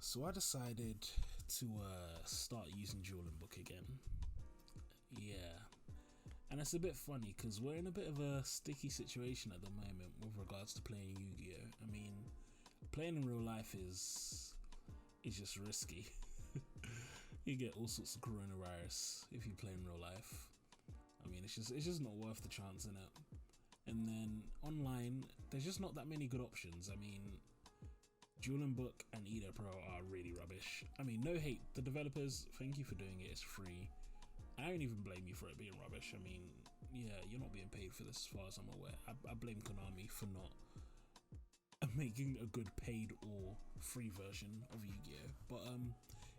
So I decided to start using Dueling Book again. Yeah. And it's a bit funny because we're in a bit of a sticky situation at the moment with regards to playing Yu-Gi-Oh! I mean, playing in real life is just risky. You get all sorts of coronavirus if you play in real life. I mean, it's just not worth the chance, innit? And then online, there's just not that many good options. I mean, Dueling Book and Edo Pro are really rubbish. I mean, no hate. The developers, thank you for doing it. It's free. I don't even blame you for it being rubbish. I mean, yeah, you're not being paid for this as far as I'm aware. I blame Konami for not making a good paid or free version of Yu-Gi-Oh! But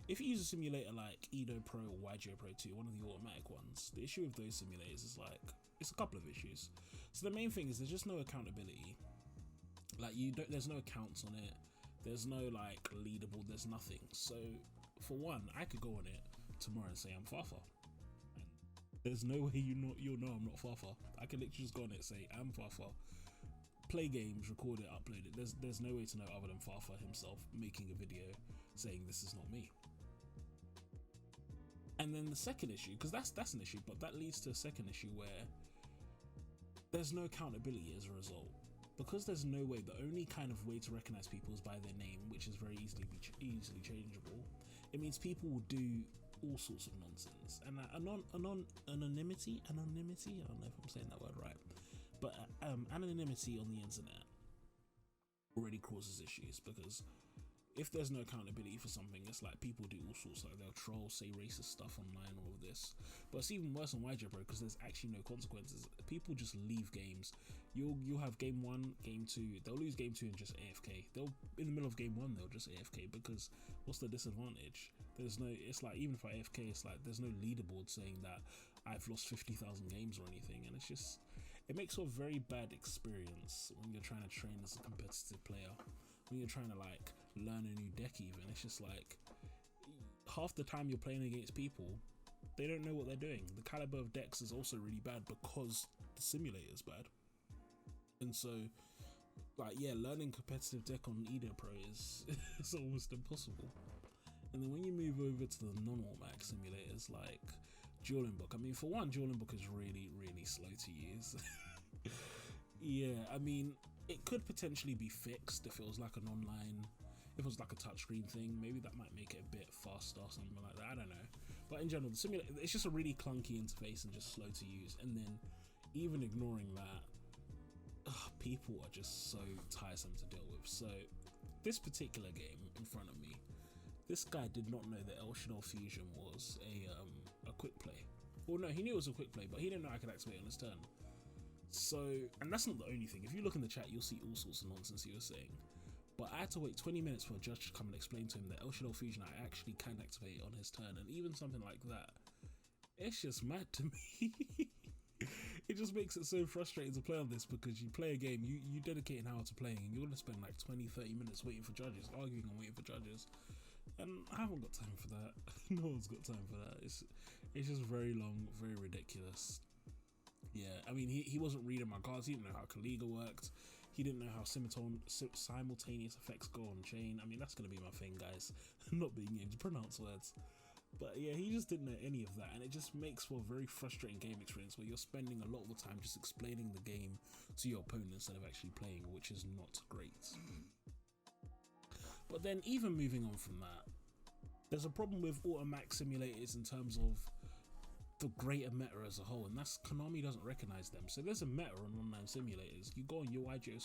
if you use a simulator like Edo Pro or Yugioh Pro 2, one of the automatic ones, the issue with those simulators is it's a couple of issues. So the main thing is there's just no accountability. There's no accounts on it. There's no leaderboard. There's nothing. So for one, I could go on it tomorrow and say I'm Fafa. There's no way you'll know I'm not Fafa. I can literally just go on it and say I'm Fafa, play games, record it, upload it. There's no way to know other than Fafa himself making a video saying this is not me. And then the second issue, because that's an issue, but that leads to a second issue where there's no accountability as a result. Because there's no way, the only kind of way to recognize people is by their name, which is very easily changeable. It means people will do all sorts of nonsense, and anonymity. I don't know if I'm saying that word right, but anonymity on the internet already causes issues because if there's no accountability for something, it's like people do all sorts, they'll troll, say racist stuff online, all of this. But it's even worse on Yugioh Pro because there's actually no consequences. People just leave games. You'll have game 1, game 2, they'll lose game 2 and just AFK. They'll in the middle of game 1 they'll just AFK because what's the disadvantage? There's no, it's like even for AFK, it's like there's no leaderboard saying that I've lost 50,000 games or anything, and it makes for a very bad experience when you're trying to train as a competitive player. When you're trying to learn a new deck even, it's just half the time you're playing against people, they don't know what they're doing. The caliber of decks is also really bad because the simulator is bad. And so learning competitive deck on Edo Pro is it's almost impossible. And then when you move over to the non-automatic simulators like Dueling Book, I mean, for one, Dueling Book is really, really slow to use. Yeah, I mean, it could potentially be fixed if it was if it was a touchscreen thing. Maybe that might make it a bit faster or something like that, I don't know. But in general, the simulator, it's just a really clunky interface and just slow to use. And then even ignoring that, people are just so tiresome to deal with. So this particular game in front of me, this guy did not know that El Shaddol Fusion was a quick play. Well, no, he knew it was a quick play, but he didn't know I could activate on his turn. So, and that's not the only thing. If you look in the chat, you'll see all sorts of nonsense he was saying. But I had to wait 20 minutes for a judge to come and explain to him that El Shaddol Fusion I actually can activate on his turn, and even something like that, it's just mad to me. It just makes it so frustrating to play on this because you play a game, you dedicate an hour to playing, and you're gonna spend 20-30 minutes waiting for judges, arguing and waiting for judges, and I haven't got time for that. No one's got time for that. It's just very long, very ridiculous. Yeah, I mean, he wasn't reading my cards. He didn't know how Kaliga worked. He didn't know how simultaneous effects go on chain. I mean, that's going to be my thing, guys. Not being able to pronounce words. But yeah, he just didn't know any of that. And it just makes for a very frustrating game experience where you're spending a lot of the time just explaining the game to your opponent instead of actually playing, which is not great. But then even moving on from that, there's a problem with automatic simulators in terms of the greater meta as a whole, and that's Konami doesn't recognize them. So there's a meta on online simulators. You go on your Yugioh,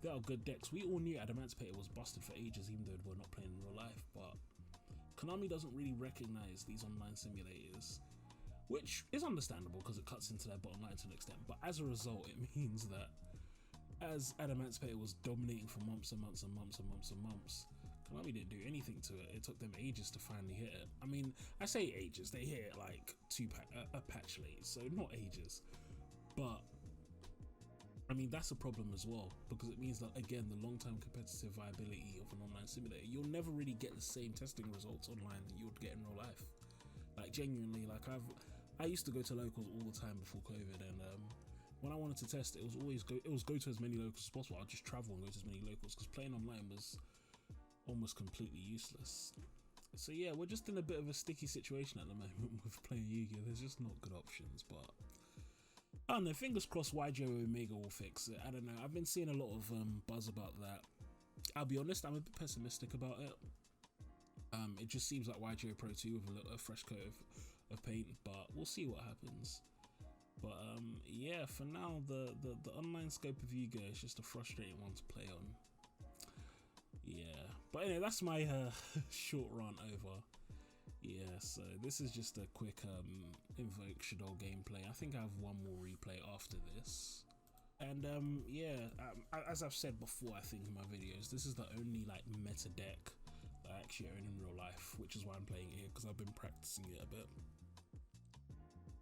there are good decks. We all knew Emancipator was busted for ages, even though we're not playing in real life, but Konami doesn't really recognize these online simulators, which is understandable because it cuts into their bottom line to an extent. But as a result, it means that as Emancipator was dominating for months and months and months and months and months, Konami didn't do anything to it. It took them ages to finally hit it. I mean, I say ages, they hit it a patch late, so not ages. But I mean, that's a problem as well, because it means that, again, the long-term competitive viability of an online simulator, you'll never really get the same testing results online that you would get in real life. Genuinely, I used to go to locals all the time before COVID, and when I wanted to test, it was go to as many locals as possible. I'd just travel and go to as many locals because playing online was almost completely useless. So yeah, we're just in a bit of a sticky situation at the moment with playing Yu-Gi-Oh. There's just not good options, but I don't know, fingers crossed Yugioh Omega will fix it. I don't know, I've been seeing a lot of buzz about that. I'll be honest, I'm a bit pessimistic about it. It just seems like Yugioh Pro 2 with a fresh coat of paint, but we'll see what happens. But yeah, for now, the online scope of Yu-Gi-Oh is just a frustrating one to play on. Yeah, but anyway, that's my short rant over. Yeah, so this is just a quick INVOKED SHADDOLL gameplay. I think I have one more replay after this. And yeah, as I've said before, I think in my videos, this is the only like meta deck that I actually own in real life, which is why I'm playing it here, because I've been practicing it a bit.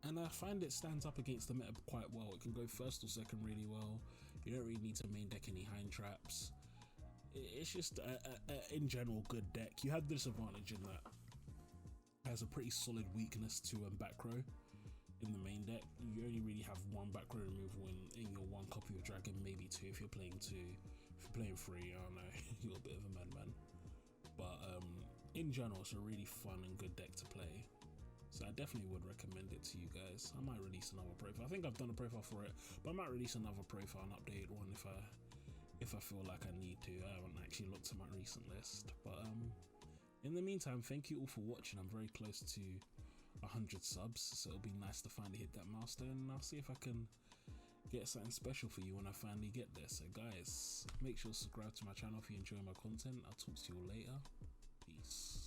And I find it stands up against the meta quite well. It can go first or second really well. You don't really need to main deck any hind traps. It's just in general good deck. You have the disadvantage in that it has a pretty solid weakness to back row in the main deck. You only really have one back row removal in your one copy of Dragon, maybe two if you're playing two. If you're playing three, I don't know, you're a bit of a madman. But in general, it's a really fun and good deck to play. So I definitely would recommend it to you guys. I might release another profile. I think I've done a profile for it, but I might release another profile and updated one if I feel like I need to. I haven't actually looked at my recent list. But in the meantime, thank you all for watching. I'm very close to 100 subs, so it'll be nice to finally hit that milestone, and I'll see if I can get something special for you when I finally get there. So guys, make sure to subscribe to my channel if you enjoy my content. I'll talk to you all later. Peace.